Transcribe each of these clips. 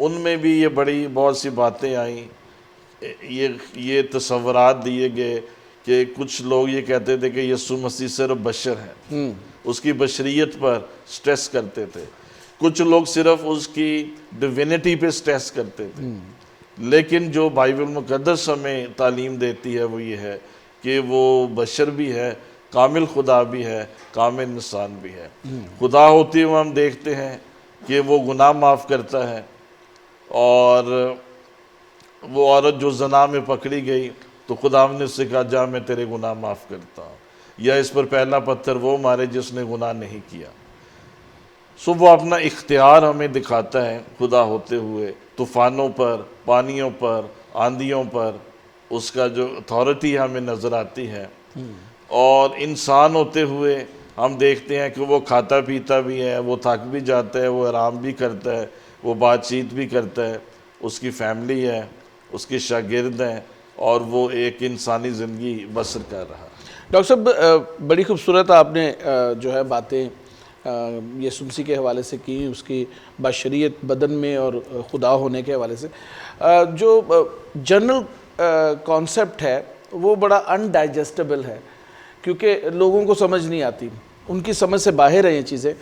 ان میں بھی یہ بہت سی باتیں آئیں، یہ تصورات دیے گئے کہ کچھ لوگ یہ کہتے تھے کہ یسوع مسیح صرف بشر ہے، اس کی بشریت پر سٹریس کرتے تھے، کچھ لوگ صرف اس کی ڈیوینٹی پہ سٹریس کرتے تھے، لیکن جو بائبل مقدس ہمیں تعلیم دیتی ہے وہ یہ ہے کہ وہ بشر بھی ہے، کامل خدا بھی ہے، کامل انسان بھی ہے۔ خدا ہوتے ہوئے ہم دیکھتے ہیں کہ وہ گناہ معاف کرتا ہے، اور وہ عورت جو زنا میں پکڑی گئی تو خدا نے اس سے کہا جا میں تیرے گناہ معاف کرتا ہوں، یا اس پر پہلا پتھر وہ مارے جس نے گناہ نہیں کیا۔ وہ اپنا اختیار ہمیں دکھاتا ہے خدا ہوتے ہوئے، طوفانوں پر، پانیوں پر، آندھیوں پر اس کا جو اتھارٹی ہمیں نظر آتی ہے، اور انسان ہوتے ہوئے ہم دیکھتے ہیں کہ وہ کھاتا پیتا بھی ہے، وہ تھک بھی جاتا ہے، وہ آرام بھی کرتا ہے، وہ بات چیت بھی کرتا ہے، اس کی فیملی ہے، اس کے شاگرد ہیں، اور وہ ایک انسانی زندگی بسر کر رہا ہے۔ ڈاکٹر صاحب بڑی خوبصورت آپ نے جو ہے باتیں یسوع مسیح کے حوالے سے کی، اس کی بشریت بدن میں اور خدا ہونے کے حوالے سے۔ جو جنرل کانسیپٹ ہے وہ بڑا انڈائجسٹیبل ہے، کیونکہ لوگوں کو سمجھ نہیں آتی، ان کی سمجھ سے باہر ہیں یہ چیزیں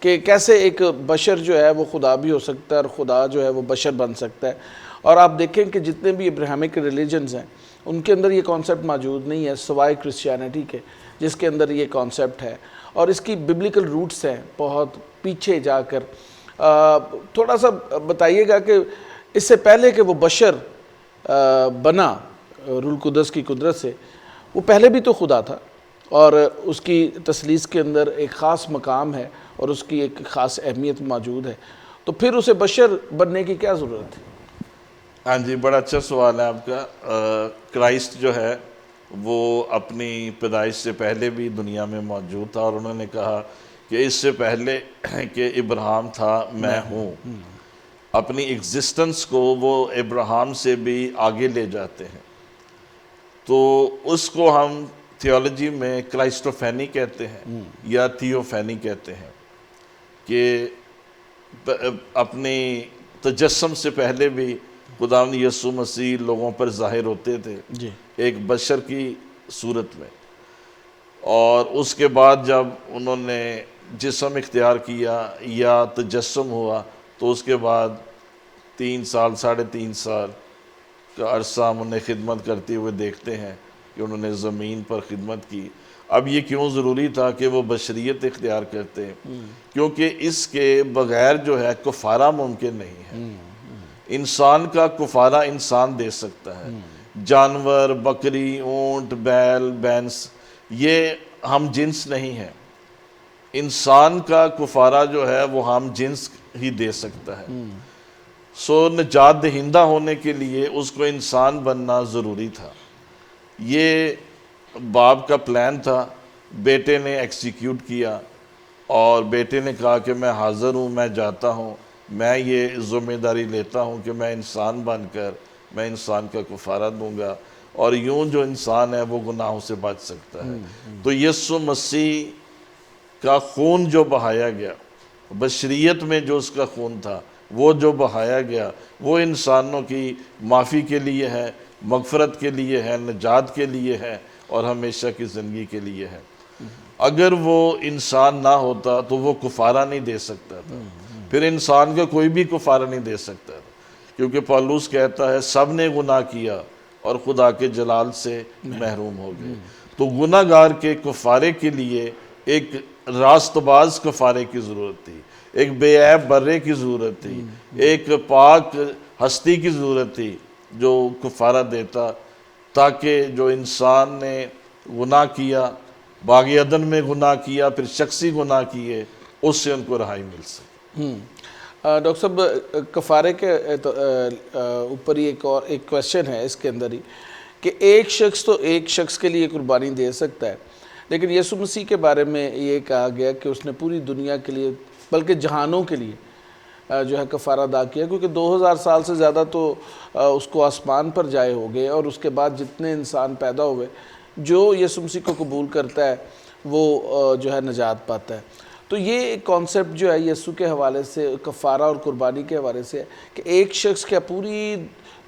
کہ کیسے ایک بشر جو ہے وہ خدا بھی ہو سکتا ہے اور خدا جو ہے وہ بشر بن سکتا ہے۔ اور آپ دیکھیں کہ جتنے بھی ابراہیمک ریلیجنز ہیں ان کے اندر یہ کانسیپٹ موجود نہیں ہے سوائے کرسچینٹی کے، جس کے اندر یہ کانسیپٹ ہے، اور اس کی ببلیکل روٹس ہیں بہت پیچھے جا کر۔ تھوڑا سا بتائیے گا کہ اس سے پہلے کہ وہ بشر بنا روح القدس کی قدرت سے، وہ پہلے بھی تو خدا تھا، اور اس کی تثلیث کے اندر ایک خاص مقام ہے اور اس کی ایک خاص اہمیت موجود ہے، تو پھر اسے بشر بننے کی کیا ضرورت ہے؟ ہاں جی، بڑا اچھا سوال ہے آپ کا۔ کرائسٹ جو ہے وہ اپنی پیدائش سے پہلے بھی دنیا میں موجود تھا، اور انہوں نے کہا کہ اس سے پہلے کہ ابراہیم تھا میں ہوں۔ اپنی ایگزسٹنس کو وہ ابراہیم سے بھی آگے لے جاتے ہیں، تو اس کو ہم تھیولوجی میں کرائسٹوفینی کہتے ہیں یا تھیوفینی کہتے ہیں، کہ اپنی تجسم سے پہلے بھی خداوند یسوع مسیح لوگوں پر ظاہر ہوتے تھے ایک بشر کی صورت میں، اور اس کے بعد جب انہوں نے جسم اختیار کیا یا تجسم ہوا تو اس کے بعد 3 سال 3.5 سال کا عرصہ ہم انہیں خدمت کرتے ہوئے دیکھتے ہیں کہ انہوں نے زمین پر خدمت کی۔ اب یہ کیوں ضروری تھا کہ وہ بشریت اختیار کرتے ہیں؟ کیونکہ اس کے بغیر جو ہے کفارہ ممکن نہیں ہے۔ انسان کا کفارہ انسان دے سکتا ہے، جانور، بکری، اونٹ، بیل، بینس، یہ ہم جنس نہیں ہے۔ انسان کا کفارہ جو ہے وہ ہم جنس ہی دے سکتا ہے۔ نجات دہندہ ہونے کے لیے اس کو انسان بننا ضروری تھا۔ یہ باپ کا پلان تھا، بیٹے نے ایکسیکیوٹ کیا، اور بیٹے نے کہا کہ میں حاضر ہوں، میں جاتا ہوں، میں یہ ذمہ داری لیتا ہوں کہ میں انسان بن کر میں انسان کا کفارہ دوں گا، اور یوں جو انسان ہے وہ گناہوں سے بچ سکتا ہے۔ تو یسوع مسیح کا خون جو بہایا گیا، بشریت میں جو اس کا خون تھا وہ جو بہایا گیا، وہ انسانوں کی معافی کے لیے ہے، مغفرت کے لیے ہے، نجات کے لیے ہے، اور ہمیشہ کی زندگی کے لیے ہے۔ اگر وہ انسان نہ ہوتا تو وہ کفارہ نہیں دے سکتا تھا، پھر انسان کا کوئی بھی کفارہ نہیں دے سکتا تھا، کیونکہ پولس کہتا ہے سب نے گناہ کیا اور خدا کے جلال سے محروم ہو گئے۔ تو گناہ گار کے کفارے کے لیے ایک راست باز کفارے کی ضرورت تھی، ایک بے عیب برے کی ضرورت تھی، ایک پاک ہستی کی ضرورت تھی جو کفارہ دیتا، تاکہ جو انسان نے گناہ کیا، باغ عدن میں گناہ کیا، پھر شخصی گناہ کیے، اس سے ان کو رہائی مل سکے۔ ڈاکٹر صاحب کفارے کے اوپر ہی ایک کویسچن ہے اس کے اندر ہی، کہ ایک شخص تو ایک شخص کے لیے قربانی دے سکتا ہے، لیکن یسوع مسیح کے بارے میں یہ کہا گیا کہ اس نے پوری دنیا کے لیے بلکہ جہانوں کے لیے جو ہے کفارہ ادا کیا، کیونکہ 2000 سال سے زیادہ تو اس کو آسمان پر جائے ہو گئے، اور اس کے بعد جتنے انسان پیدا ہوئے جو یسوع مسیح کو قبول کرتا ہے وہ جو ہے نجات پاتا ہے۔ تو یہ کانسیپٹ جو ہے یسوع کے حوالے سے کفارہ اور قربانی کے حوالے سے ہے کہ ایک شخص کیا پوری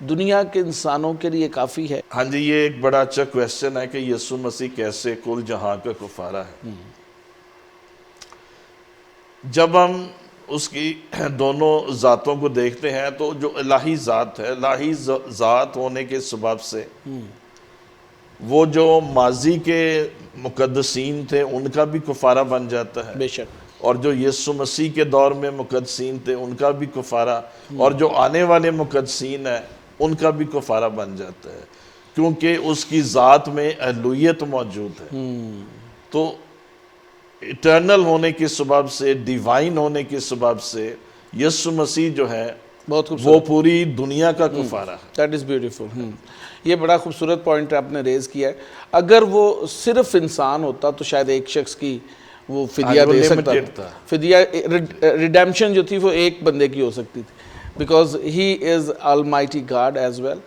دنیا کے انسانوں کے لیے کافی ہے؟ ہاں جی، یہ ایک بڑا اچھا کویسچن ہے کہ یسوع مسیح کیسے کل جہاں کا کفارہ ہے۔ جب ہم اس کی دونوں ذاتوں کو دیکھتے ہیں تو جو الہی ذات ہے، الہی ذات ہونے کے سبب سے وہ جو ماضی کے مقدسین تھے ان کا بھی کفارہ بن جاتا ہے، بے شک، اور جو یسوع مسیح کے دور میں مقدسین تھے ان کا بھی کفارہ، اور جو آنے والے مقدسین ہیں ان کا بھی کفارہ بن جاتا ہے، کیونکہ اس کی ذات میں الوہیت موجود ہے۔ تو ایٹرنل ہونے کے سبب سے، ڈیوائن ہونے کے سبب سے یسوع مسیح جو ہے بہت خوبصورت، وہ پوری دنیا کا کفارہ ہے۔ That is beautiful. یہ بڑا خوبصورت پوائنٹ آپ نے ریز کیا ہے۔ اگر وہ صرف انسان ہوتا تو شاید ایک شخص کی وہ فدیہ وہ دے سکتا limited تھا، تھا۔ فدیہ ریڈیمپشن جو تھی وہ ایک بندے کی ہو سکتی تھی، because he is almighty God as well,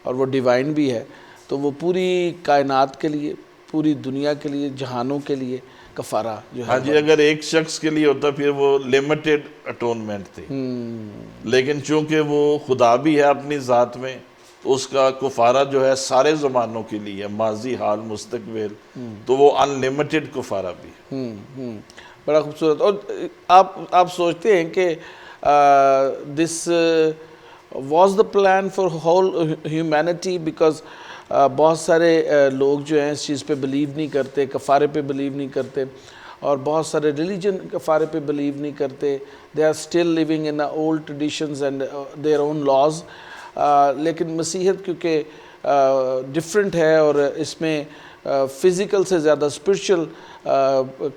اور وہ ڈیوائن بھی ہے، تو وہ پوری کائنات کے لیے، پوری دنیا کے لیے، جہانوں کے لیے کفارہ جو ہے۔ ہاں جی، اگر ایک شخص کے لیے ہوتا پھر وہ لمیٹڈ اٹونمنٹ تھی، لیکن چونکہ وہ خدا بھی ہے اپنی ذات میں تو اس کا کفارہ جو ہے سارے زمانوں کے لیے، ماضی، حال، مستقبل، تو وہ ان لمیٹڈ کفارہ بھی ہے۔ بڑا خوبصورت۔ اور آپ سوچتے ہیں کہ this was the plan for whole humanity, because بہت سارے لوگ جو ہیں اس چیز پہ بلیو نہیں کرتے، کفارے پہ بلیو نہیں کرتے، اور بہت سارے ریلیجن کفارے پہ بلیو نہیں کرتے، they are still living in old traditions and their own laws, لیکن مسیحیت کیونکہ ڈفرینٹ ہے اور اس میں فزیکل سے زیادہ اسپرچل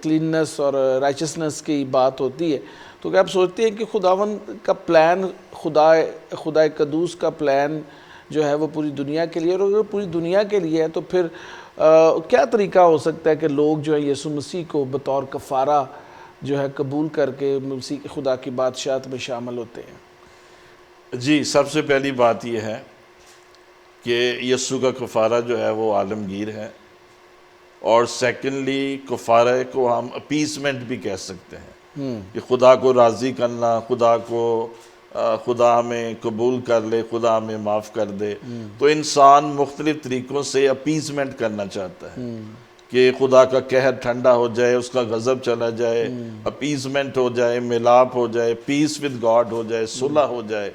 کلیننس اور رائچسنس کی بات ہوتی ہے، تو کیا آپ سوچتے ہیں کہ خداوند کا پلان، خدا قدوس کا پلان جو ہے وہ پوری دنیا کے لیے، اور اگر پوری دنیا کے لیے ہے تو پھر کیا طریقہ ہو سکتا ہے کہ لوگ جو ہے یسوع مسیح کو بطور کفارہ جو ہے قبول کر کے مسیح خدا کی بادشاہت میں شامل ہوتے ہیں؟ جی، سب سے پہلی بات یہ ہے کہ یسوع کا کفارہ جو ہے وہ عالمگیر ہے، اور سیکنڈلی کفارہ کو ہم اپیسمنٹ بھی کہہ سکتے ہیں کہ خدا کو راضی کرنا، خدا ہمیں قبول کر لے، خدا ہمیں معاف کر دے۔ تو انسان مختلف طریقوں سے اپیسمنٹ کرنا چاہتا ہے کہ خدا کا قہر ٹھنڈا ہو جائے، اس کا غضب چلا جائے، اپیسمنٹ ہو جائے، ملاپ ہو جائے، پیس ود گاڈ ہو جائے، صلح ہو جائے۔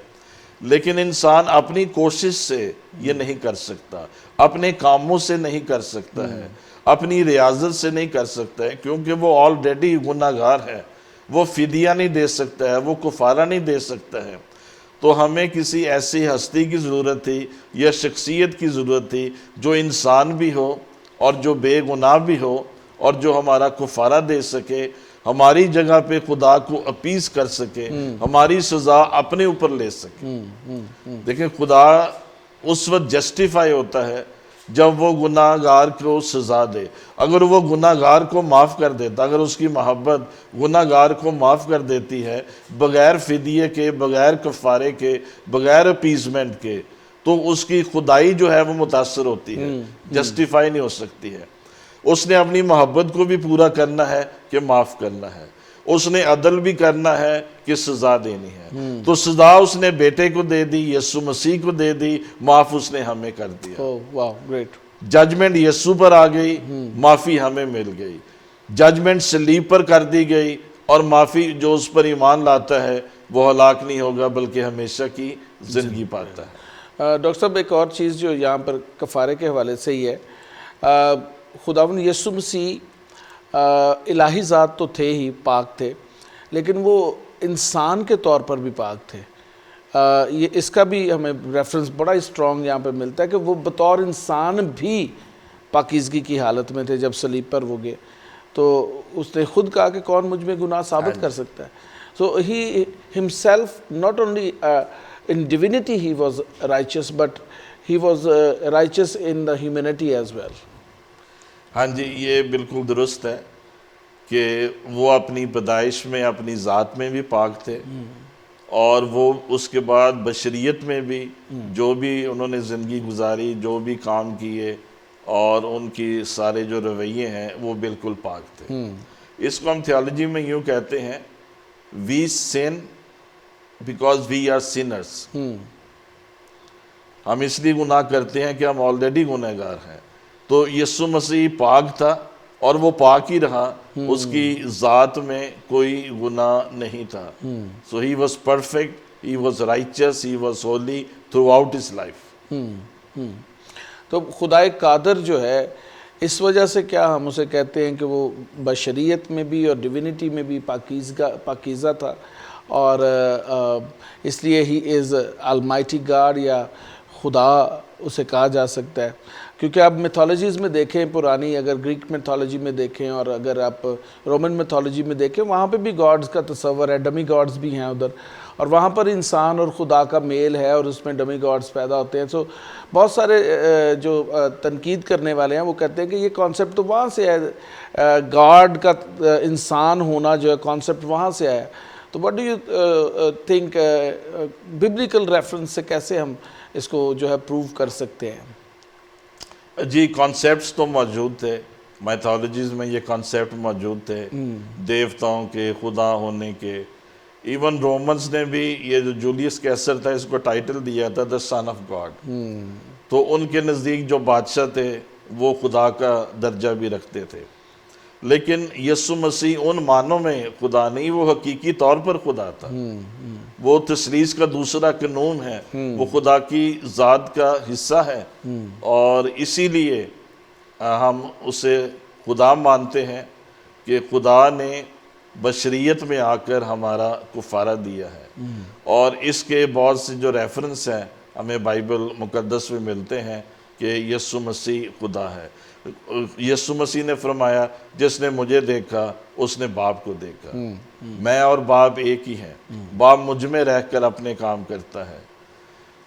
لیکن انسان اپنی کوشش سے یہ نہیں کر سکتا، اپنے کاموں سے نہیں کر سکتا ہے، اپنی ریاضت سے نہیں کر سکتا ہے، کیونکہ وہ آلریڈی گناہ گار ہے، وہ فدیہ نہیں دے سکتا ہے، وہ کفارہ نہیں دے سکتا ہے۔ تو ہمیں کسی ایسی ہستی کی ضرورت تھی یا شخصیت کی ضرورت تھی جو انسان بھی ہو اور جو بے گناہ بھی ہو اور جو ہمارا کفارہ دے سکے، ہماری جگہ پہ خدا کو اپیس کر سکے، ہماری سزا اپنے اوپر لے سکے۔ دیکھیں، خدا اس وقت جسٹیفائی ہوتا ہے جب وہ گناہ گار کو سزا دے۔ اگر وہ گناہ گار کو معاف کر دیتا، اگر اس کی محبت گناہ گار کو معاف کر دیتی ہے بغیر فدیے کے، بغیر کفارے کے، بغیر اپیسمنٹ کے، تو اس کی خدائی جو ہے وہ متاثر ہوتی ہے، جسٹیفائی نہیں ہو سکتی ہے۔ اس نے اپنی محبت کو بھی پورا کرنا ہے کہ معاف کرنا ہے، اس نے عدل بھی کرنا ہے کہ سزا دینی ہے۔ تو سزا اس نے بیٹے کو دے دی، یسوع مسیح کو دے دی، معاف اس نے ہمیں کر دیا۔ واو، گریٹ۔ ججمنٹ یسوع پر آ گئی، معافی ہمیں مل گئی۔ ججمنٹ صلیب پر کر دی گئی، اور معافی جو اس پر ایمان لاتا ہے وہ ہلاک نہیں ہوگا بلکہ ہمیشہ کی زندگی پاتا ہے۔ ڈاکٹر صاحب، ایک اور چیز جو یہاں پر کفارے کے حوالے سے ہی ہے، خداوند یسوع مسیح الہی ذات تو تھے ہی، پاک تھے، لیکن وہ انسان کے طور پر بھی پاک تھے۔ یہ اس کا بھی ہمیں ریفرنس بڑا اسٹرانگ یہاں پہ ملتا ہے کہ وہ بطور انسان بھی پاکیزگی کی حالت میں تھے جب صلیب پر وہ گئے، تو اس نے خود کہا کہ کون مجھ میں گناہ ثابت کر سکتا ہے۔ So he himself not only in divinity he was righteous, but he was righteous in the humanity as well. ہاں جی، یہ بالکل درست ہے کہ وہ اپنی پیدائش میں، اپنی ذات میں بھی پاک تھے، اور وہ اس کے بعد بشریت میں بھی جو بھی انہوں نے زندگی گزاری، جو بھی کام کیے، اور ان کی سارے جو رویے ہیں وہ بالکل پاک تھے۔ اس کو ہم تھیالوجی میں یوں کہتے ہیں وی سن بیکاز وی آر سینرس. ہم اس لیے گناہ کرتے ہیں کہ ہم آلریڈی گناہ گار ہیں. تو یسوع مسیح پاک تھا اور وہ پاک ہی رہا, اس کی ذات میں کوئی گناہ نہیں تھا. So he was perfect, he was righteous, he was holy throughout his life. تو خدائے قادر جو ہے اس وجہ سے کیا ہم اسے کہتے ہیں کہ وہ بشریت میں بھی اور ڈیوینٹی میں بھی پاکیزہ تھا, اور اس لیے ہی از آلمائٹی گاڈ یا خدا اسے کہا جا سکتا ہے. کیونکہ آپ میتھولوجیز میں دیکھیں پرانی, اگر گریک میتھولوجی میں دیکھیں اور اگر آپ رومن میتھولوجی میں دیکھیں, وہاں پہ بھی گاڈز کا تصور ہے, ڈمی گاڈز بھی ہیں ادھر, اور وہاں پر انسان اور خدا کا میل ہے اور اس میں ڈمی گاڈز پیدا ہوتے ہیں. سو بہت سارے جو تنقید کرنے والے ہیں وہ کہتے ہیں کہ یہ کانسیپٹ تو وہاں سے ہے, گاڈ کا انسان ہونا جو ہے کانسیپٹ وہاں سے آیا. تو what do you think biblical reference سے کیسے ہم اس کو جو ہے پروو کر سکتے ہیں؟ جی کانسیپٹس تو موجود تھے, میتھولوجیز میں یہ کانسیپٹ موجود تھے دیوتاؤں کے, خدا ہونے کے. ایون رومنز نے بھی یہ جو جولیس کیسر تھا اس کو ٹائٹل دیا تھا دا سن آف گاڈ. تو ان کے نزدیک جو بادشاہ تھے وہ خدا کا درجہ بھی رکھتے تھے. لیکن یسوع مسیح ان معنوں میں خدا نہیں, وہ حقیقی طور پر خدا تھا. وہ تثلیث کا دوسرا قانون ہے, وہ خدا کی ذات کا حصہ ہے, اور اسی لیے ہم اسے خدا مانتے ہیں کہ خدا نے بشریت میں آ کر ہمارا کفارہ دیا ہے. اور اس کے بہت سے جو ریفرنس ہیں ہمیں بائبل مقدس میں ملتے ہیں کہ یسوع مسیح خدا ہے. یسوع مسیح نے فرمایا جس نے مجھے دیکھا اس نے باپ کو دیکھا. میں اور باپ ایک ہی ہیں, باپ مجھ میں رہ کر اپنے کام کرتا ہے.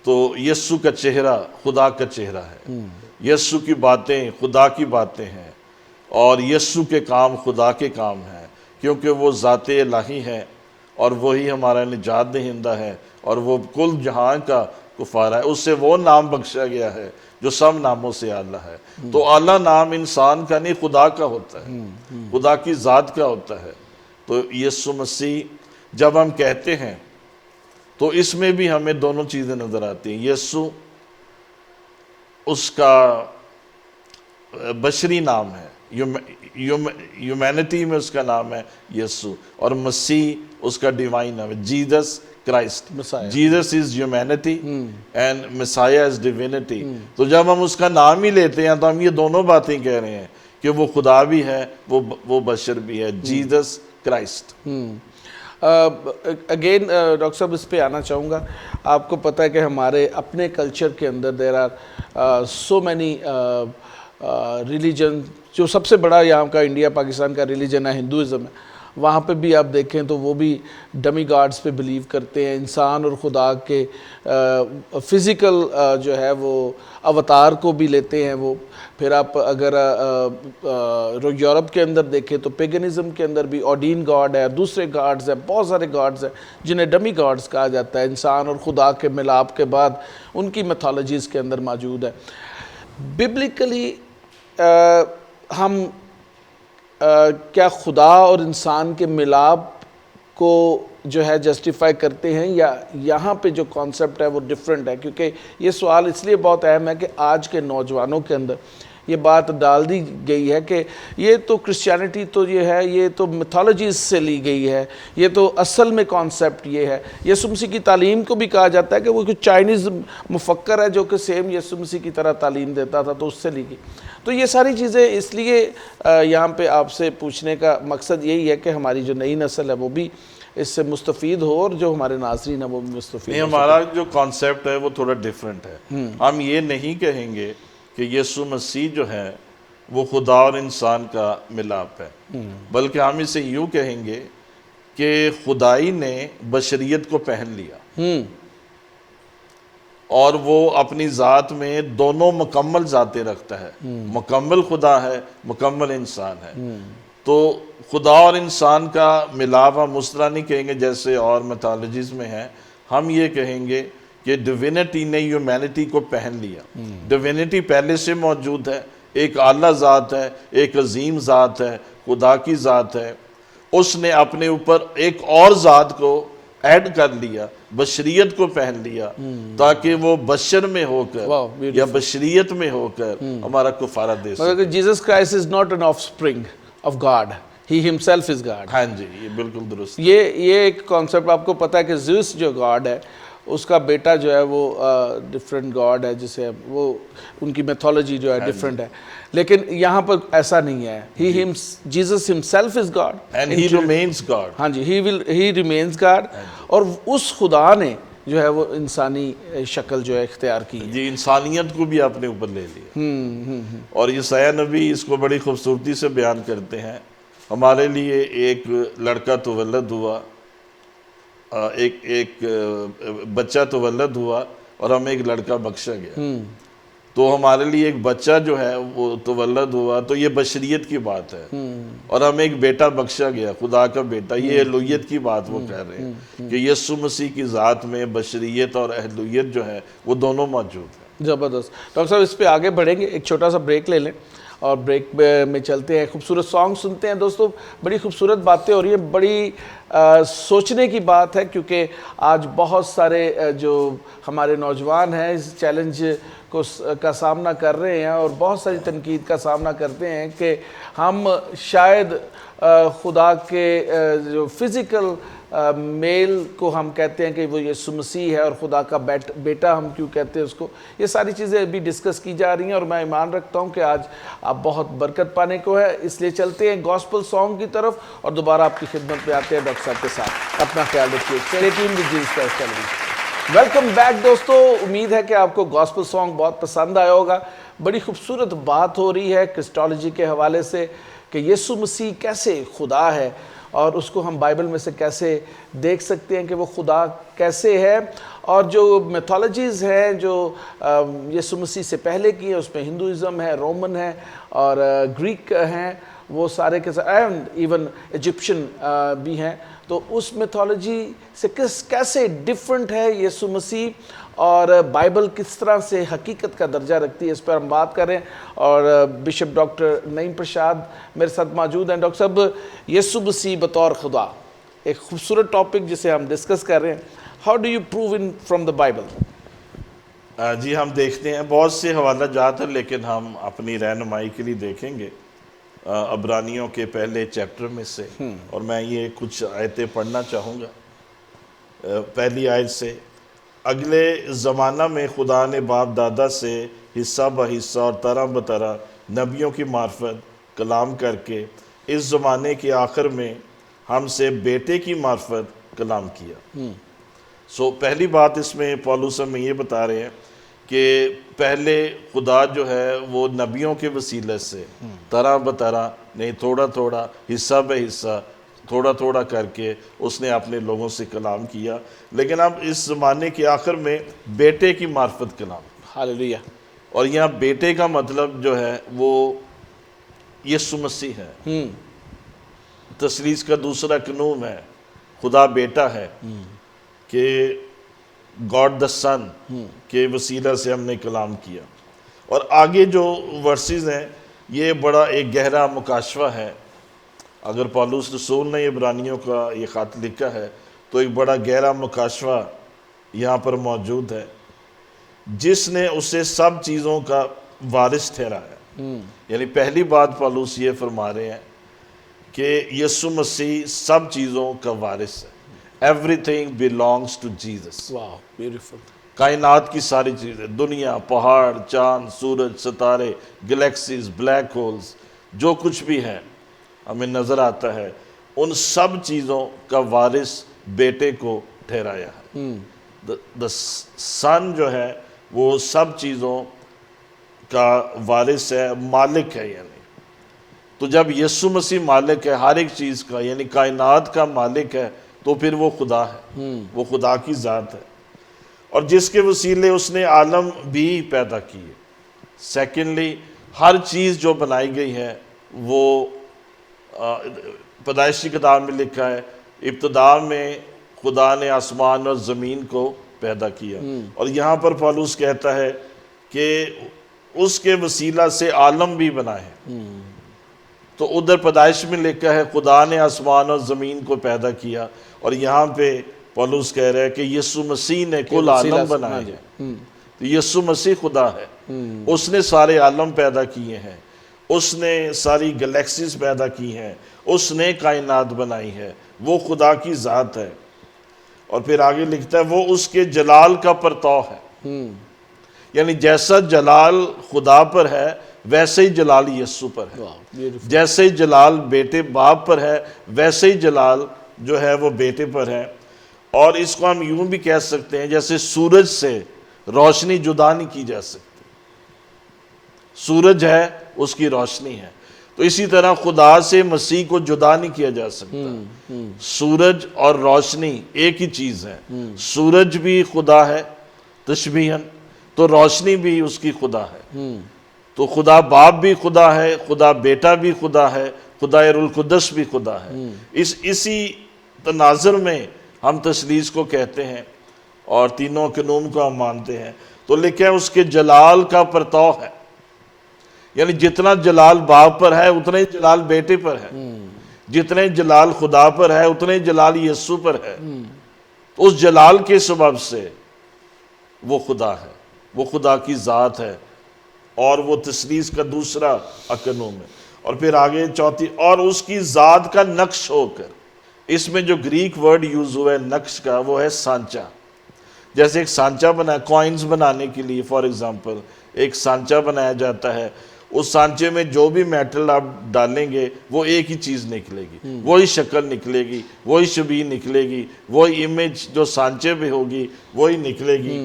تو یسوع کا چہرہ خدا کا چہرہ ہے, یسوع کی باتیں خدا کی باتیں ہیں, اور یسوع کے کام خدا کے کام ہیں, کیونکہ وہ ذات الہی ہے اور وہی ہمارا نجات دہندہ ہے, اور وہ کل جہاں کا کفارہ ہے. اس سے وہ نام بخشا گیا ہے جو سب ناموں سے اعلیٰ ہے. تو اعلیٰ نام انسان کا نہیں خدا کا ہوتا ہے, خدا کی ذات کا ہوتا ہے. تو یسوع مسیح جب ہم کہتے ہیں تو اس میں بھی ہمیں دونوں چیزیں نظر آتی ہیں. یسوع اس کا بشری نام ہے, ہیومینٹی میں اس کا نام ہے یسوع, اور مسیح اس کا ڈیوائن نام ہے, Jesus Christ. Jesus is humanity and مسیح از ڈیوینٹی. تو جب ہم اس کا نام ہی لیتے ہیں تو ہم یہ دونوں باتیں کہہ رہے ہیں کہ وہ خدا بھی ہے, وہ بشر بھی ہے, جیزس کرائسٹ. اگین ڈاکٹر صاحب اس پہ آنا چاہوں گا. آپ کو پتہ ہے کہ ہمارے اپنے کلچر کے اندر there are so many religion. جو سب سے بڑا یہاں کا انڈیا پاکستان کا ریلیجن ہے ہندوازم ہے, وہاں پہ بھی آپ دیکھیں تو وہ بھی ڈمی گاڈز پہ بلیو کرتے ہیں. انسان اور خدا کے فزیکل جو ہے وہ اوتار کو بھی لیتے ہیں وہ. پھر آپ اگر یورپ کے اندر دیکھیں تو پیگنزم کے اندر بھی آڈین گاڈ ہے, دوسرے گاڈز ہیں, بہت سارے گاڈز ہیں جنہیں ڈمی گاڈز کہا جاتا ہے. انسان اور خدا کے ملاپ کے بعد ان کی میتھولوجیز کے اندر موجود ہے. ببلیکلی ہم کیا خدا اور انسان کے ملاپ کو جو ہے جسٹیفائی کرتے ہیں, یا یہاں پہ جو کانسیپٹ ہے وہ ڈیفرنٹ ہے؟ کیونکہ یہ سوال اس لیے بہت اہم ہے کہ آج کے نوجوانوں کے اندر یہ بات ڈال دی گئی ہے کہ یہ تو کرسچینٹی تو یہ ہے, یہ تو میتھولوجیز سے لی گئی ہے, یہ تو اصل میں کانسیپٹ یہ ہے. یسوع مسیح کی تعلیم کو بھی کہا جاتا ہے کہ وہ کچھ چائنیز مفکر ہے جو کہ سیم یسوع مسیح کی طرح تعلیم دیتا تھا, تو اس سے لی گئی. تو یہ ساری چیزیں اس لیے یہاں پہ آپ سے پوچھنے کا مقصد یہی ہے کہ ہماری جو نئی نسل ہے وہ بھی اس سے مستفید ہو, اور جو ہمارے ناظرین ہیں وہ بھی مستفید ہو. ہمارا جو کانسیپٹ ہے وہ تھوڑا ڈیفرنٹ ہے. ہم یہ نہیں کہیں گے کہ یسوع مسیح جو ہے وہ خدا اور انسان کا ملاپ ہے, بلکہ ہم اسے یوں کہیں گے کہ خدائی نے بشریت کو پہن لیا, اور وہ اپنی ذات میں دونوں مکمل ذاتیں رکھتا ہے. مکمل خدا ہے, مکمل انسان ہے. تو خدا اور انسان کا ملاپ ہم اس طرح نہیں کہیں گے جیسے اور میتھولوجیز میں ہے. ہم یہ کہیں گے کہ ڈیوینٹی نے ہیومینٹی کو پہن لیا. ڈیوینٹی پہلے سے موجود ہے, ایک اعلیٰ ذات ہے, ایک عظیم ذات ہے, خدا کی ذات ہے, اس نے اپنے اوپر ایک اور ذات کو ایڈ کر لیا, بشریت کو پہن لیا, تاکہ وہ بشر میں ہو کر Wow, beautiful. یا بشریت میں ہو کر ہمارا کفارہ دے سکے. مگر Jesus Christ is not an of spring of God, he himself is God. ہاں جی, یہ بالکل درست. یہ ایک کانسیپٹ آپ کو پتہ ہے کہ زیوس جو گاڈ ہے اس کا بیٹا جو ہے وہ ڈفرینٹ گاڈ ہے, جسے وہ ان کی میتھولوجی جو ہے ڈفرینٹ ہے, لیکن یہاں پر ایسا نہیں ہے. Jesus himself is God And he remains God. ہاں جی, ہی ریمینز گاڈ. اور اس خدا نے جو ہے وہ انسانی شکل جو ہے اختیار کی ہے. جی, انسانیت کو بھی اپنے اوپر لے لیا. اور یسایہ نبی اس کو بڑی خوبصورتی سے بیان کرتے ہیں. ہمارے لیے ایک لڑکا تولد ہوا, ایک بچہ تولد ہوا, اور ہمیں ایک لڑکا بخشا گیا. تو ہمارے لیے ایک بچہ جو ہے وہ تولد ہوا, تو یہ بشریت کی بات ہے. اور ہمیں ایک بیٹا بخشا گیا, خدا کا بیٹا. یہ الوہیت کی بات وہ کہہ رہے ہیں کہ یسوع مسیح کی ذات میں بشریت اور الوہیت جو ہے وہ دونوں موجود ہیں. زبردست. ڈاکٹر صاحب اس پہ آگے بڑھیں گے, ایک چھوٹا سا بریک لے لیں اور بریک میں چلتے ہیں, خوبصورت سانگ سنتے ہیں. دوستو بڑی خوبصورت باتیں ہو رہی ہیں, بڑی سوچنے کی بات ہے, کیونکہ آج بہت سارے جو ہمارے نوجوان ہیں اس چیلنج کا سامنا کر رہے ہیں اور بہت ساری تنقید کا سامنا کرتے ہیں کہ ہم شاید خدا کے جو فزیکل میل کو ہم کہتے ہیں کہ وہ یسوع مسیح ہے, اور خدا کا بیٹا ہم کیوں کہتے ہیں اس کو. یہ ساری چیزیں ابھی ڈسکس کی جا رہی ہیں, اور میں ایمان رکھتا ہوں کہ آج آپ بہت برکت پانے کو ہے. اس لیے چلتے ہیں گاسپل سانگ کی طرف اور دوبارہ آپ کی خدمت میں آتے ہیں ڈاکٹر صاحب کے ساتھ. اپنا خیال رکھیے. Stay tuned with Jesus Christ Television. Welcome back دوستو, امید ہے کہ آپ کو گاسپل سانگ بہت پسند آیا ہوگا. بڑی خوبصورت بات ہو رہی ہے کرسٹالوجی کے حوالے سے کہ یسوع مسیح کیسے خدا ہے, اور اس کو ہم بائبل میں سے کیسے دیکھ سکتے ہیں کہ وہ خدا کیسے ہے. اور جو میتھولوجیز ہیں جو یسوع مسیح سے پہلے کی ہیں, اس میں ہندوازم ہے, رومن ہے اور گریک ہیں, وہ سارے کے ساتھ, اینڈ ایون ایجپشن بھی ہیں. تو اس میتھولوجی سے کیسے ڈیفرنٹ ہے یسوع مسیح, اور بائبل کس طرح سے حقیقت کا درجہ رکھتی ہے, اس پر ہم بات کریں. اور بشپ ڈاکٹر نعیم پرشاد میرے ساتھ موجود ہیں. ڈاکٹر صاحب, یسوع مسیح بطور خدا, ایک خوبصورت ٹاپک جسے ہم ڈسکس کر رہے ہیں. How do you prove in from the Bible? جی, ہم دیکھتے ہیں بہت سے حوالہ جات ہیں, لیکن ہم اپنی رہنمائی کے لیے دیکھیں گے عبرانیوں کے پہلے چیپٹر میں سے, اور میں یہ کچھ آیتیں پڑھنا چاہوں گا. پہلی آیت سے, اگلے زمانہ میں خدا نے باپ دادا سے حصہ بحصہ اور طرح بطرح نبیوں کی معرفت کلام کر کے اس زمانے کے آخر میں ہم سے بیٹے کی معرفت کلام کیا. پہلی بات اس میں پولس ہمیں یہ بتا رہے ہیں کہ پہلے خدا جو ہے وہ نبیوں کے وسیلے سے طرح بطرح نہیں, تھوڑا تھوڑا حصہ بہ حصہ تھوڑا تھوڑا کر کے اس نے اپنے لوگوں سے کلام کیا. لیکن اب اس زمانے کے آخر میں بیٹے کی معرفت کلام. ہاللیلویہ. اور یہاں بیٹے کا مطلب جو ہے وہ یسوع مسیح ہے. تثلیث کا دوسرا قانون ہے, خدا بیٹا ہے, کہ گاڈ دا سن کے وسیلہ سے ہم نے کلام کیا. اور آگے جو ورسز ہیں یہ بڑا ایک گہرا مکاشفہ ہے. اگر پولس رسول نے عبرانیوں کا یہ خط لکھا ہے تو ایک بڑا گہرا مکاشفہ یہاں پر موجود ہے, جس نے اسے سب چیزوں کا وارث ٹھہرایا. یعنی پہلی بات پولس یہ فرما رہے ہیں کہ یسوع مسیح سب چیزوں کا وارث ہے. Everything belongs to Jesus. Wow, beautiful. کائنات کی ساری چیزیں, دنیا, پہاڑ, چاند, سورج, ستارے, گلیکسیز, بلیک ہولز, جو کچھ بھی ہے ہمیں نظر آتا ہے, ان سب چیزوں کا وارث بیٹے کو ٹھہرایا ہے. the سن جو ہے وہ سب چیزوں کا وارث ہے, مالک ہے. یعنی تو جب یسوع مسیح مالک ہے ہر ایک چیز کا, یعنی کائنات کا مالک ہے, تو پھر وہ خدا ہے, وہ خدا کی ذات ہے, اور جس کے وسیلے اس نے عالم بھی پیدا کی ہے. سیکنڈلی, ہر چیز جو بنائی گئی ہے وہ پیدائش کی کتاب میں لکھا ہے ابتدا میں خدا نے آسمان اور زمین کو پیدا کیا. اور یہاں پر پولس کہتا ہے کہ اس کے وسیلہ سے عالم بھی بنا ہے. تو ادھر پیدائش میں لکھا ہے خدا نے آسمان اور زمین کو پیدا کیا، اور یہاں پہ پولس کہہ رہا ہے کہ یسوع مسیح نے کل عالم بنائے ہیں۔ تو یسوع مسیح خدا ہے، اس نے سارے عالم پیدا کیے ہیں، اس نے ساری گلیکسیز پیدا کی ہیں، اس نے کائنات بنائی ہے، وہ خدا کی ذات ہے۔ اور پھر آگے لکھتا ہے وہ اس کے جلال کا پرتو ہے، یعنی جیسا جلال خدا پر ہے ویسے ہی جلال یسوع پر ہے، جیسے ہی جلال بیٹے باپ پر ہے ویسے ہی جلال جو ہے وہ بیٹے پر ہے۔ اور اس کو ہم یوں بھی کہہ سکتے ہیں جیسے سورج سے روشنی جدا نہیں کی جا سکتی، سورج ہے اس کی روشنی ہے، تو اسی طرح خدا سے مسیح کو جدا نہیں کیا جا سکتا۔ سورج اور روشنی ایک ہی چیز ہے، سورج بھی خدا ہے تشبیہاً، تو روشنی بھی اس کی خدا ہے، تو خدا باپ بھی خدا ہے، خدا بیٹا بھی خدا ہے، خدا روح القدس بھی خدا ہے۔ اسی تناظر میں ہم تثلیث کو کہتے ہیں اور تینوں کنوم کو ہم مانتے ہیں۔ تو لکھا ہے اس کے جلال کا پرتو ہے، یعنی جتنا جلال باپ پر ہے اتنا ہی جلال بیٹے پر ہے، جتنے جلال خدا پر ہے اتنے جلال یسوع پر ہے۔ تو اس جلال کے سبب سے وہ خدا ہے، وہ خدا کی ذات ہے، اور وہ تثلیث کا دوسرا اکنوم ہے۔ اور پھر آگے چوتھی، اور اس کی ذات کا نقش ہو کر، اس میں جو گریک ورڈ یوز ہوا ہے نقش کا وہ ہے سانچا۔ جیسے ایک سانچا بنا کوائنز بنانے کے لیے فار ایگزامپل ایک سانچا بنایا جاتا ہے، اس سانچے میں جو بھی میٹل آپ ڈالیں گے وہ ایک ہی چیز نکلے گی، وہی شکل نکلے گی، وہی شبیہ نکلے گی، وہی امیج جو سانچے پہ ہوگی وہی نکلے گی۔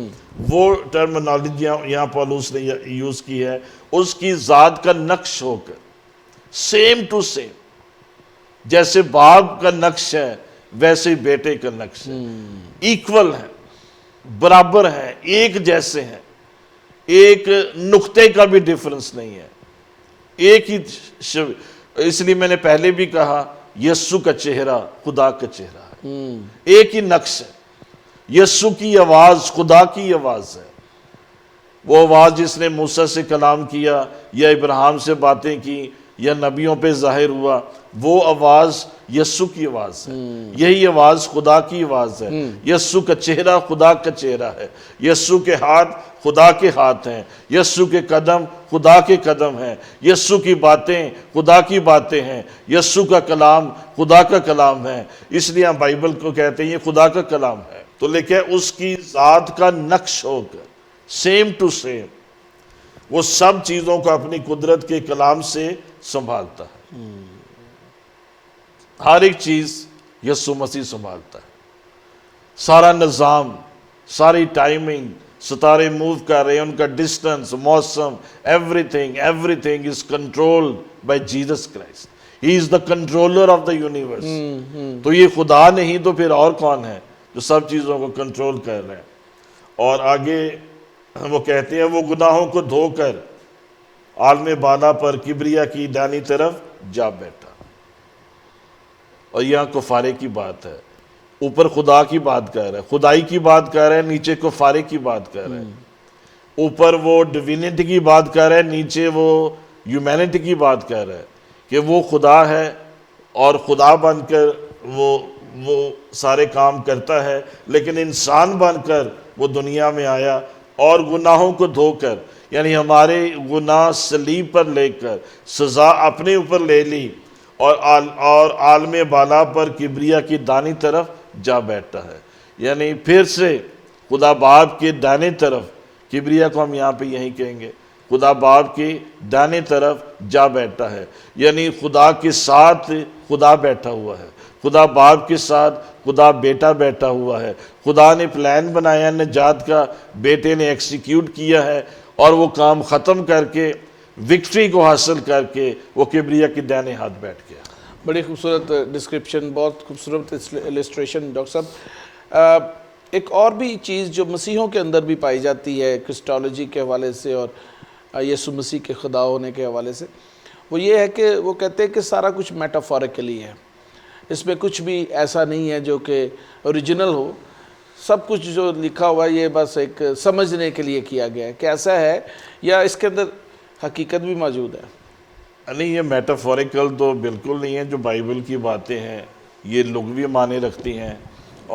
وہ ٹرمنالوجیاں یہاں پولس نے یوز کی ہے، اس کی ذات کا نقش ہو کر، سیم ٹو سیم، جیسے باپ کا نقش ہے ویسے ہی بیٹے کا نقش ہے، ایکول ہے، برابر ہیں، ایک جیسے ہیں، ایک نقطے کا بھی ڈیفرنس نہیں ہے، ایک ہی اس لیے میں نے پہلے بھی کہا یسوع کا چہرہ خدا کا چہرہ ہے، ایک ہی نقش ہے۔ یسوع کی آواز خدا کی آواز ہے، وہ آواز جس نے موسیٰ سے کلام کیا یا ابراہیم سے باتیں کی یا نبیوں پہ ظاہر ہوا، وہ آواز یسوع کی آواز ہے، یہی آواز خدا کی آواز ہے۔ یسوع کا چہرہ خدا کا چہرہ ہے، یسوع کے ہاتھ خدا کے ہاتھ ہیں، یسوع کے قدم خدا کے قدم ہیں، یسوع کی باتیں خدا کی باتیں ہیں، یسوع کا کلام خدا کا کلام ہے، اس لیے ہم بائبل کو کہتے ہیں یہ خدا کا کلام ہے۔ تو لکھے اس کی ذات کا نقش ہو کر، سیم ٹو سیم، وہ سب چیزوں کو اپنی قدرت کے کلام سے سنبھالتا ہے، ہر ایک چیز یسوع مسیح سنبھالتا ہے، سارا نظام، ساری ٹائمنگ، ستارے موو کر رہے ہیں، ان کا ڈسٹنس، موسم، every thing is controlled by Jesus Christ. He is the controller of the universe. تو یہ خدا نہیں تو پھر اور کون ہے جو سب چیزوں کو کنٹرول کر رہے ہیں؟ اور آگے وہ کہتے ہیں وہ گناہوں کو دھو کر عالم بالا پر کبریا کی دائیں طرف جا بیٹھا۔ اور یہاں کفارے کی بات ہے، اوپر خدا کی بات کر رہا ہے، خدائی کی بات کر رہا ہے، نیچے کفارے کی بات کر رہا ہے۔ اوپر وہ ڈیوینٹی کی بات کر رہا ہے، نیچے وہ ہیومینٹی کی بات کر رہا ہے کہ وہ خدا ہے اور خدا بن کر وہ سارے کام کرتا ہے، لیکن انسان بن کر وہ دنیا میں آیا اور گناہوں کو دھو کر، یعنی ہمارے گناہ صلیب پر لے کر سزا اپنے اوپر لے لی، اور عالم بالا پر کبریا کی دائیں طرف جا بیٹھتا ہے، یعنی پھر سے خدا باپ کے دائیں طرف، کبریا کو ہم یہاں پہ یہی کہیں گے، خدا باپ کی دائیں طرف جا بیٹھا ہے، یعنی خدا کے ساتھ خدا بیٹھا ہوا ہے، خدا باپ کے ساتھ خدا بیٹا بیٹھا ہوا ہے، خدا نے پلان بنایا نجات کا، بیٹے نے ایکسیکیوٹ کیا ہے، اور وہ کام ختم کر کے وکٹری کو حاصل کر کے وہ کبریا کی دائیں ہاتھ بیٹھ گیا۔ بڑی خوبصورت ڈسکرپشن، بہت خوبصورت السٹریشن ڈاکٹر صاحب۔ ایک اور بھی چیز جو مسیحوں کے اندر بھی پائی جاتی ہے کرسٹالوجی کے حوالے سے اور یسوع مسیح کے خدا ہونے کے حوالے سے، وہ یہ ہے کہ وہ کہتے ہیں کہ سارا کچھ میٹافورکلی ہے، اس میں کچھ بھی ایسا نہیں ہے جو کہ اوریجنل ہو، سب کچھ جو لکھا ہوا ہے یہ بس ایک سمجھنے کے لیے کیا گیا ہے، کہ ایسا ہے یا اس کے اندر حقیقت بھی موجود ہے؟ نہیں یہ میٹافوریکل تو بالکل نہیں ہے، جو بائبل کی باتیں ہیں یہ لغوی معنی رکھتی ہیں،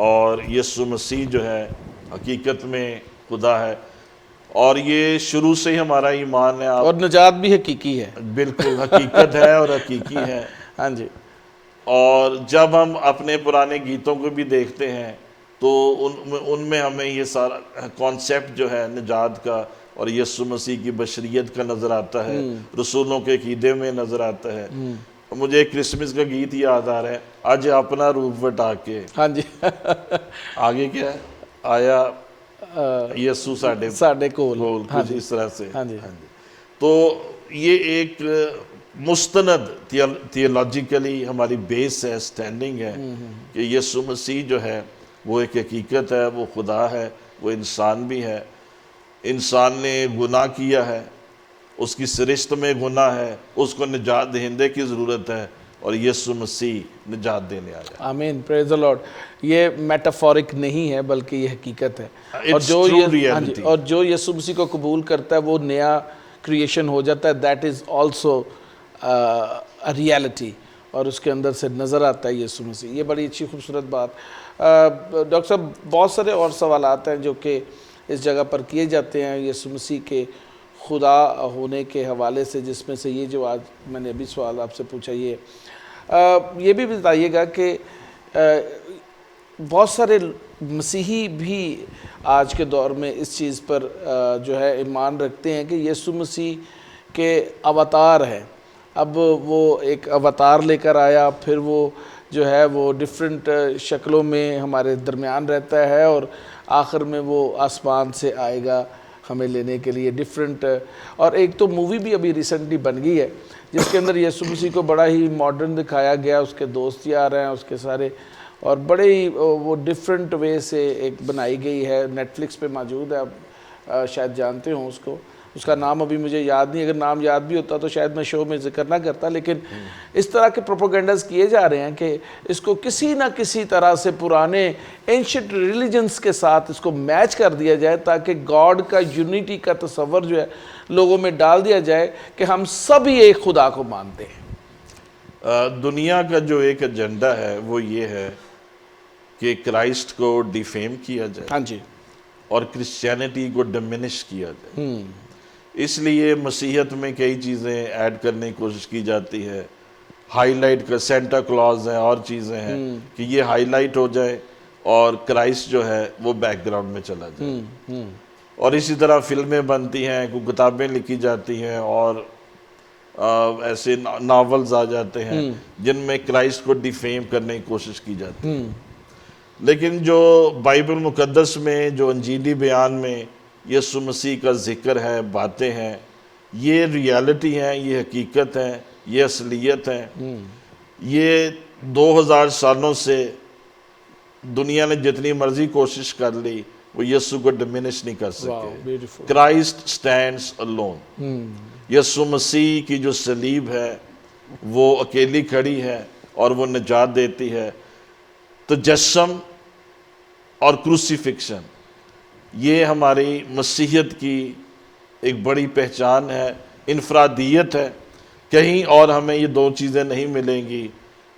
اور یسوع مسیح جو ہے حقیقت میں خدا ہے، اور یہ شروع سے ہی ہمارا ایمان ہے۔ آپ اور نجات بھی حقیقی ہے۔ بالکل حقیقت ہے اور حقیقی ہے۔ ہاں جی، اور جب ہم اپنے پرانے گیتوں کو بھی دیکھتے ہیں تو ان میں ہمیں یہ سارا کانسیپٹ جو ہے نجات کا اور یسوع مسیح کی بشریت کا نظر آتا ہے، رسولوں کے عقیدے میں نظر آتا ہے۔ مجھے ایک کرسمس کا گیت یاد آ رہا ہے، آج اپنا روپ وٹا کے، ہاں جی آگے کیا ہے، آیا یسوع ساڈے کول، ہاں کچھ جی، اس طرح سے۔ ہاں جی، تو یہ ایک مستند تھیولوجیکلی ہماری بیس ہے، سٹینڈنگ ہے کہ یسوع مسیح جو ہے وہ ایک حقیقت ہے، وہ خدا ہے، وہ انسان بھی ہے۔ انسان نے گناہ کیا ہے، اس کی سرشت میں گناہ ہے، اس کو نجات دہندے کی ضرورت ہے، اور یسوع مسیح نجات دینے آیا۔ آمین، پریز دی لارڈ۔ یہ میٹافورک نہیں ہے بلکہ یہ حقیقت ہے، اور It's جو true ہاں جی، reality۔ اور جو یسوع مسیح کو قبول کرتا ہے وہ نیا کریشن ہو جاتا ہے، دیٹ از آلسو ریالٹی، اور اس کے اندر سے نظر آتا ہے یسوع مسیح۔ یہ بڑی اچھی خوبصورت بات۔ ڈاکٹر صاحب بہت سارے اور سوالات ہیں جو کہ اس جگہ پر کیے جاتے ہیں یسوع مسیح کے خدا ہونے کے حوالے سے، جس میں سے یہ جو آج میں نے ابھی سوال آپ سے پوچھا، یہ بھی بتائیے گا کہ بہت سارے مسیحی بھی آج کے دور میں اس چیز پر جو ہے ایمان رکھتے ہیں کہ یسوع مسیح کے اوتار ہیں۔ اب وہ ایک اوتار لے کر آیا، پھر وہ جو ہے وہ ڈیفرنٹ شکلوں میں ہمارے درمیان رہتا ہے، اور آخر میں وہ آسمان سے آئے گا ہمیں لینے کے لیے ڈیفرنٹ۔ اور ایک تو مووی بھی ابھی ریسنٹلی بن گئی ہے جس کے اندر یسوع مسیح کو بڑا ہی ماڈرن دکھایا گیا، اس کے دوست آ رہے ہیں اس کے سارے، اور بڑے ہی وہ ڈیفرنٹ وے سے ایک بنائی گئی ہے، نیٹ فلکس پہ موجود ہے، آپ شاید جانتے ہوں اس کو، اس کا نام ابھی مجھے یاد نہیں، اگر نام یاد بھی ہوتا تو شاید میں شو میں ذکر نہ کرتا، لیکن اس طرح کے پروپیگنڈاز کیے جا رہے ہیں کہ اس کو کسی نہ کسی طرح سے پرانے اینشنٹ ریلیجنز کے ساتھ اس کو میچ کر دیا جائے، تاکہ گاڈ کا یونٹی کا تصور جو ہے لوگوں میں ڈال دیا جائے کہ ہم سب ہی ایک خدا کو مانتے ہیں۔ دنیا کا جو ایک ایجنڈا ہے وہ یہ ہے کہ کرائسٹ کو ڈیفیم کیا جائے، ہاں جی، اور کرسچینٹی کو ڈیمینش کیا جائے۔ اس لیے مسیحیت میں کئی چیزیں ایڈ کرنے کی کوشش کی جاتی ہے، ہائی لائٹ کا سینٹا کلاز ہیں اور چیزیں ہیں کہ یہ ہائی لائٹ ہو جائے اور کرائسٹ جو ہے وہ بیک گراؤنڈ میں چلا جائے۔ اور اسی طرح فلمیں بنتی ہیں، کوئی کتابیں لکھی جاتی ہیں، اور ایسے ناولز آ جاتے ہیں جن میں کرائسٹ کو ڈیفیم کرنے کی کوشش کی جاتی ہے۔ لیکن جو بائبل مقدس میں، جو انجیلی بیان میں یسوع مسیح کا ذکر ہے، باتیں ہیں، یہ ریالٹی ہیں، یہ حقیقت ہیں، یہ اصلیت ہیں۔ یہ 2000 سالوں سے دنیا نے جتنی مرضی کوشش کر لی وہ یسوع کو ڈیمینش نہیں کر سکے۔ Christ stands alone. یسوع مسیح کی جو صلیب ہے وہ اکیلی کھڑی ہے اور وہ نجات دیتی ہے۔ تجسم اور کروسیفکشن یہ ہماری مسیحیت کی ایک بڑی پہچان ہے، انفرادیت ہے۔ کہیں اور ہمیں یہ دو چیزیں نہیں ملیں گی،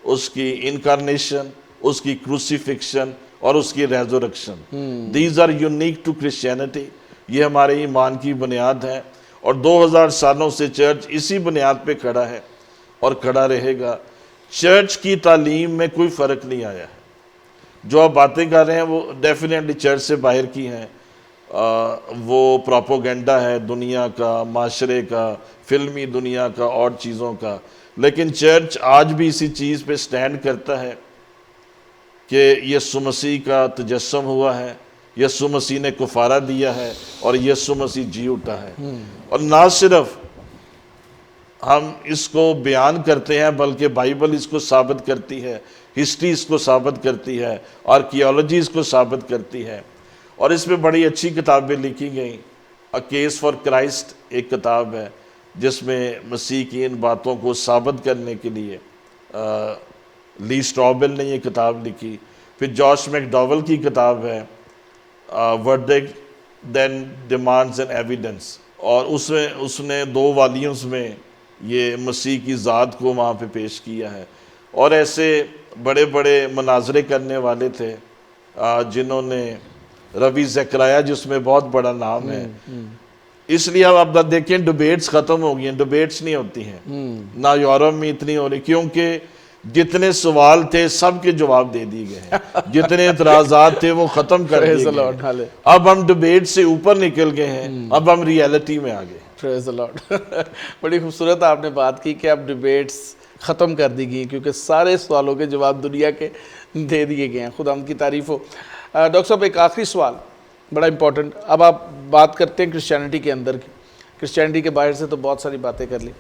اس کی انکارنیشن، اس کی کروسیفکشن اور اس کی resurrection. These are unique to Christianity. یہ ہمارے ایمان کی بنیاد ہے، اور 2000 سالوں سے چرچ اسی بنیاد پہ کھڑا ہے اور کھڑا رہے گا۔ چرچ کی تعلیم میں کوئی فرق نہیں آیا ہے۔ جو آپ باتیں کر رہے ہیں وہ ڈیفینیٹلی چرچ سے باہر کی ہیں، وہ پروپوگنڈا ہے دنیا کا، معاشرے کا، فلمی دنیا کا اور چیزوں کا۔ لیکن چرچ آج بھی اسی چیز پہ سٹینڈ کرتا ہے کہ یسوع مسیح کا تجسم ہوا ہے، یسوع مسیح نے کفارہ دیا ہے، اور یسوع مسیح جی اٹھا ہے۔ اور نہ صرف ہم اس کو بیان کرتے ہیں بلکہ بائبل اس کو ثابت کرتی ہے، ہسٹری اس کو ثابت کرتی ہے، آرکیالوجی اس کو ثابت کرتی ہے۔ اور اس میں بڑی اچھی کتابیں لکھی گئیں۔ اے کیس فار کرائسٹ ایک کتاب ہے جس میں مسیح کی ان باتوں کو ثابت کرنے کے لیے لی سٹرابل نے یہ کتاب لکھی۔ پھر جوش میک ڈاول کی کتاب ہے verdict then demands and evidence, اور اس نے 2 والیومز میں یہ مسیح کی ذات کو وہاں پہ پیش کیا ہے. اور ایسے بڑے بڑے مناظرے کرنے والے تھے جنہوں نے روی زکریا جس میں بہت بڑا نام ہے. اس لیے اب دیکھیں ڈیبیٹس ختم ہو گئی ہیں, ڈیبیٹس نہیں ہوتی ہیں نہ یورپ میں اتنی ہو رہی, کیونکہ جتنے سوال تھے سب کے جواب دے دیے گئے ہیں, جتنے اعتراضات تھے وہ ختم کر دیے گئے ہیں. اب ہم ڈیبیٹ سے اوپر نکل گئے ہیں, اب ہم ریئلٹی میں آ گئے. پریز دی لارڈ. بڑی خوبصورت آپ نے بات کی کہ اب ڈیبیٹس ختم کر دی گئی کیونکہ سارے سوالوں کے جواب دنیا کے دے دیے گئے ہیں. خدا ان کی تعریف ہو. ڈاکٹر صاحب ایک آخری سوال بڑا امپورٹنٹ. اب آپ بات کرتے ہیں کرسچینٹی کے اندر کی, کرسچینٹی کے باہر سے تو بہت ساری باتیں کر لی.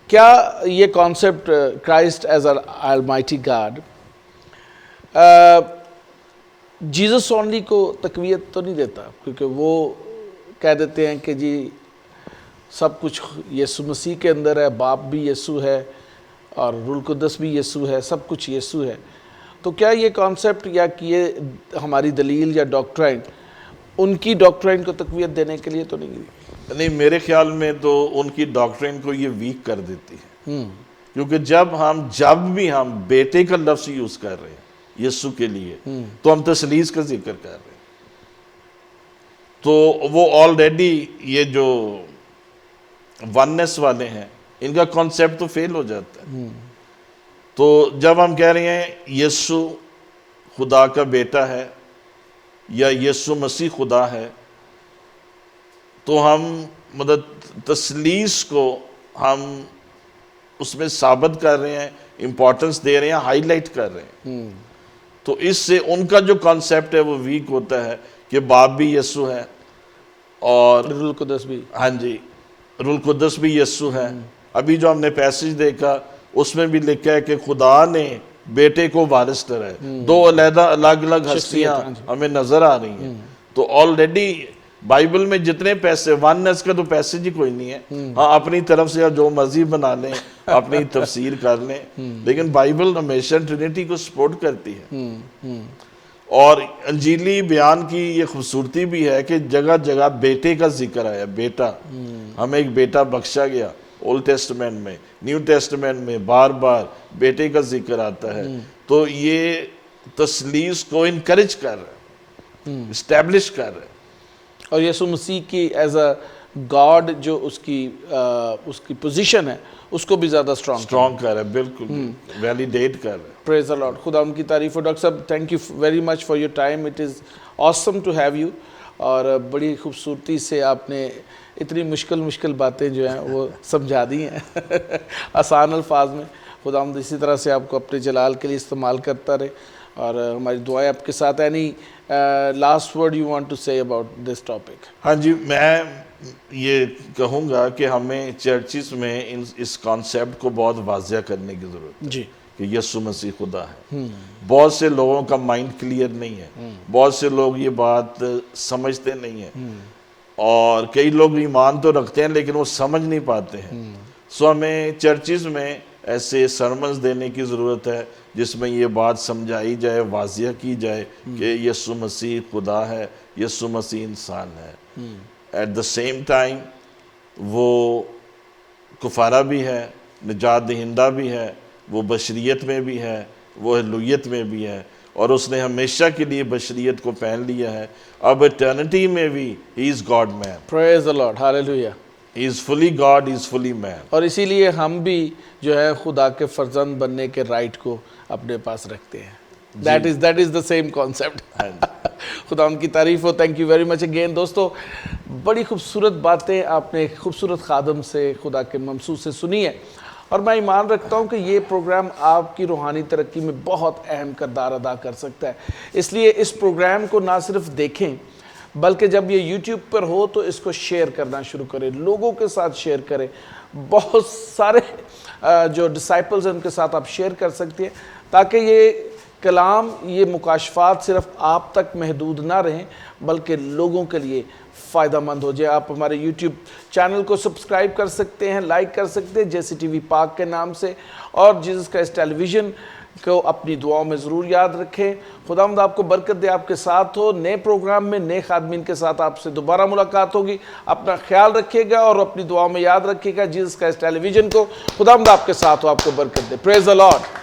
کیا یہ concept Christ as a Almighty God Jesus only کو تقویت تو نہیں دیتا؟ کیونکہ وہ کہہ دیتے ہیں کہ جی سب کچھ یسوع مسیح کے اندر ہے, باپ بھی یسوع ہے اور روح القدس بھی یسوع ہے, سب کچھ یسوع ہے. تو کیا یہ کانسیپٹ یا کہ یہ ہماری دلیل یا ڈاکٹرائن ان کی ڈاکٹرائن کو تقویت دینے کے لیے تو نہیں گئی؟ نہیں, میرے خیال میں تو ان کی ڈاکٹرین کو یہ ویک کر دیتی ہے. کیونکہ جب بھی ہم بیٹے کا لفظ یوز کر رہے ہیں یسوع کے لیے تو ہم تثلیث کا ذکر کر رہے ہیں. تو وہ آلریڈی یہ جو وننس والے ہیں ان کا کانسیپٹ تو فیل ہو جاتا ہے. تو جب ہم کہہ رہے ہیں یسوع خدا کا بیٹا ہے یا یسوع مسیح خدا ہے, تو ہم تثلیث کو ہم اس میں ثابت کر رہے ہیں, امپورٹنس دے رہے ہیں, ہائی لائٹ کر رہے ہیں. تو اس سے ان کا جو کانسیپٹ ہے وہ ویک ہوتا ہے کہ باپ بھی یسوع ہے اور روح القدس بھی. ہاں جی, روح القدس بھی یسوع ہے. ابھی جو ہم نے پیسج دیکھا اس میں بھی لکھا ہے کہ خدا نے بیٹے کو وارث ٹھہرایا. دو علیحدہ الگ الگ ہستیاں ہمیں نظر آ رہی ہیں. تو آلریڈی بائبل میں جتنے پیسے وننس کا تو پیسج ہی کوئی نہیں ہے. ہاں اپنی طرف سے جو مرضی بنا لیں, اپنی تفسیر کر لیں, لیکن بائبل ہمیشہ ٹرینٹی کو سپورٹ کرتی ہے. اور انجیلی بیان کی یہ خوبصورتی بھی ہے کہ جگہ جگہ بیٹے کا ذکر آیا. بیٹا, ہمیں ایک بیٹا بخشا گیا. اولڈ ٹیسٹمنٹ میں, نیو ٹیسٹمنٹ میں بار بار بیٹے کا ذکر آتا ہے. تو یہ تثلیث کو انکریج کر رہا ہے, اسٹیبلش کر رہا ہے. اور یسوع مسیح کی ایز اے گاڈ جو اس کی پوزیشن ہے اس کو بھی زیادہ اسٹرانگ کر رہا ہے. بالکل ویلیڈیٹ کر رہا ہے. Praise the Lord. خدا ان کی تعریف ہو. ڈاکٹر صاحب thank you very much for your time. It is awesome to have you. اور بڑی خوبصورتی سے آپ نے اتنی مشکل باتیں جو ہیں وہ سمجھا دی ہیں آسان الفاظ میں. خدا اسی طرح سے آپ کو اپنے جلال کے لیے استعمال کرتا رہے. اور ہماری دعائیں آپ کے ساتھ. Any last word you want to say about this topic? ہاں جی, میں یہ کہوں گا کہ ہمیں چرچز میں اس کانسیپٹ کو بہت واضح کرنے کی ضرورت ہے جی کہ یسوع مسیح خدا ہے. بہت سے لوگوں کا مائنڈ کلیئر نہیں ہے, بہت سے لوگ یہ بات سمجھتے نہیں ہیں, اور کئی لوگ ایمان تو رکھتے ہیں لیکن وہ سمجھ نہیں پاتے ہیں. سو ہمیں چرچز میں ایسے سرمنز دینے کی ضرورت ہے جس میں یہ بات سمجھائی جائے, واضح کی جائے کہ یسوع مسیح خدا ہے, یسوع مسیح انسان ہے. ایٹ دا سیم ٹائم وہ کفارہ بھی ہے, نجات دہندہ بھی ہے, وہ بشریت میں بھی ہے, وہ الوہیت میں بھی ہے, اور اس نے ہمیشہ کے لیے بشریت کو پہن لیا ہے. اب ایٹرنٹی میں بھی he is God man. Praise the Lord. Hallelujah. He is fully God, he is fully man. اور اسی لیے ہم بھی جو ہے خدا کے فرزند بننے کے رائٹ کو اپنے پاس رکھتے ہیں. That is the same concept. خدا ان کی تعریف ہو. Thank you very much again. دوستو بڑی خوبصورت باتیں آپ نے خوبصورت خادم سے, خدا کے ممسوح سے سنی ہے, اور میں ایمان رکھتا ہوں کہ یہ پروگرام آپ کی روحانی ترقی میں بہت اہم کردار ادا کر سکتا ہے. اس لیے اس پروگرام کو نہ صرف دیکھیں بلکہ جب یہ یوٹیوب پر ہو تو اس کو شیئر کرنا شروع کریں, لوگوں کے ساتھ شیئر کریں. بہت سارے جو ڈسائپلز ہیں ان کے ساتھ آپ شیئر کر سکتے ہیں تاکہ یہ کلام, یہ مکاشفات صرف آپ تک محدود نہ رہیں بلکہ لوگوں کے لیے فائدہ مند ہو جائے. آپ ہمارے یوٹیوب چینل کو سبسکرائب کر سکتے ہیں, لائک کر سکتے ہیں, جیسی ٹی وی پاک کے نام سے, اور جیزس کرائسٹ ٹیلی ویژن کو اپنی دعاؤں میں ضرور یاد رکھیں. خداوند آپ کو برکت دے، آپ کے ساتھ ہو. نئے پروگرام میں نئے خادمین کے ساتھ آپ سے دوبارہ ملاقات ہوگی. اپنا خیال رکھیے گا اور اپنی دعاؤں میں یاد رکھیے گا جیسس کرائسٹ ٹیلی ویژن کو. خداوند آپ کے ساتھ ہو، آپ کو برکت دے. پریز دی لارڈ.